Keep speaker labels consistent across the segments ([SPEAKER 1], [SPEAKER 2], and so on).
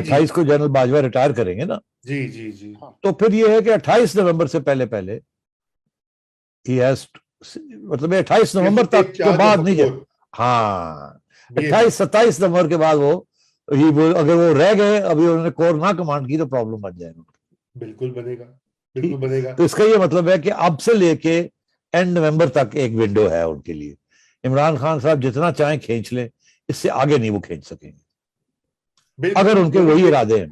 [SPEAKER 1] जी
[SPEAKER 2] 28 को general Bajwa retire करेंगे ना,
[SPEAKER 1] जी जी जी।
[SPEAKER 2] तो फिर ये है कि 28 नवंबर से पहले पहले ही हैज, मतलब 28 नवंबर तक
[SPEAKER 1] टेक
[SPEAKER 2] के
[SPEAKER 1] चार्ज ऑफ
[SPEAKER 2] बाद
[SPEAKER 1] अ
[SPEAKER 2] नहीं
[SPEAKER 1] कोर।
[SPEAKER 2] हाँ,
[SPEAKER 1] ये
[SPEAKER 2] 28-27 नवंबर के बाद वो अगर वो रह गए, अभी उन्होंने कोर ना कमांड की, तो प्रॉब्लम बन जाएगा।
[SPEAKER 1] बिल्कुल बनेगा, बिल्कुल
[SPEAKER 2] ठीक,
[SPEAKER 1] बनेगा।
[SPEAKER 2] तो इसका ये मतलब है कि अब से लेके एंड नवंबर तक एक विंडो है उनके लिए। इमरान खान साहब जितना चाहें खींच लें, इससे आगे नहीं वो खींच सकेंगे, अगर
[SPEAKER 1] बिल्कुल
[SPEAKER 2] उनके
[SPEAKER 1] वो
[SPEAKER 2] वही
[SPEAKER 1] ये
[SPEAKER 2] इरादे हैं,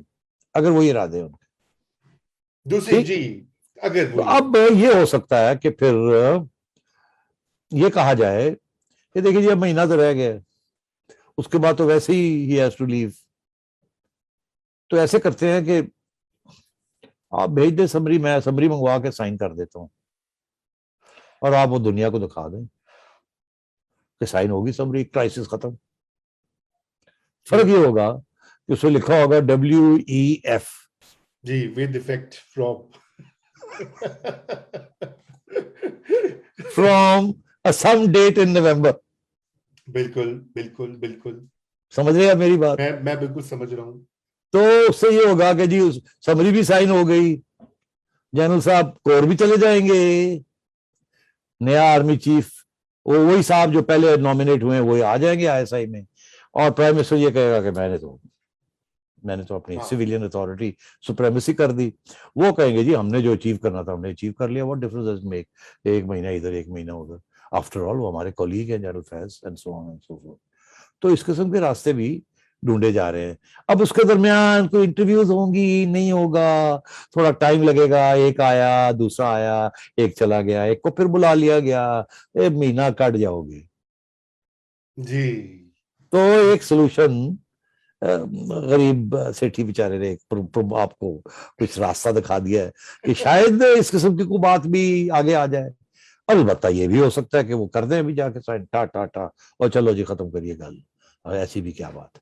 [SPEAKER 2] अगर वही इरादे हैं उनके।
[SPEAKER 1] दूसरी
[SPEAKER 2] ठीक,
[SPEAKER 1] जी, अगर
[SPEAKER 2] तो
[SPEAKER 1] वो ये।
[SPEAKER 2] अब ये हो सकता है कि फिर ये कहा जाए कि देखिए जी अब महीना तो रह गया, उसके बाद तो वैसे ही हैज टू लीव, तो ऐसे करते हैं कि आप भेज दे समरी, मैं समरी मंगवा के साइन कर देता हूँ, और आप वो दुनिया को दिखा दें कि साइन होगी समरी, क्राइसिस खत्म। फर्क ये होगा कि उसमें लिखा होगा WEF,
[SPEAKER 1] जी, with effect from
[SPEAKER 2] from some date in November.
[SPEAKER 1] बिल्कुल बिल्कुल बिल्कुल।
[SPEAKER 2] समझ रहे हैं मेरी बात?
[SPEAKER 1] मैं बिल्कुल समझ रहा हूँ।
[SPEAKER 2] तो उससे ये होगा कि जी उस समरी भी साइन हो गई, जनरल साहब कोर भी चले जाएंगे, नया आर्मी चीफ वो वही साहब जो पहले नॉमिनेट हुए हैं वही आ जाएंगे ISI में, और प्राइम मिनिस्टर ये कहेगा कि मैंने तो अपनी
[SPEAKER 1] हाँ
[SPEAKER 2] सिविलियन अथॉरिटी सुप्रेमेसी कर दी। वो कहेंगे जी हमने जो अचीव करना था हमने अचीव कर लिया, what difference does it make, एक महीना इधर एक महीना उधर, आफ्टर ऑल वो हमारे कॉलीग हैं general Faiz and so on and so fourth. तो इस किस्म के रास्ते भी ढूंढे जा रहे हैं। अब उसके दरमियान कोई इंटरव्यूज होंगी, नहीं होगा, थोड़ा टाइम लगेगा, एक आया दूसरा आया, एक चला गया, एक को फिर बुला लिया गया, एक महीना कट जाओगे।
[SPEAKER 1] जी।
[SPEAKER 2] तो एक सोल्यूशन, गरीब सेठी बेचारे ने आपको कुछ रास्ता दिखा दिया है कि शायद इस किस्म की कोई बात भी आगे आ जाए। अलबत्ता ये भी हो सकता है कि वो कर दें अभी जाके साइन टा टा टा, और चलो जी खत्म करिए गल, और ऐसी भी क्या बात है।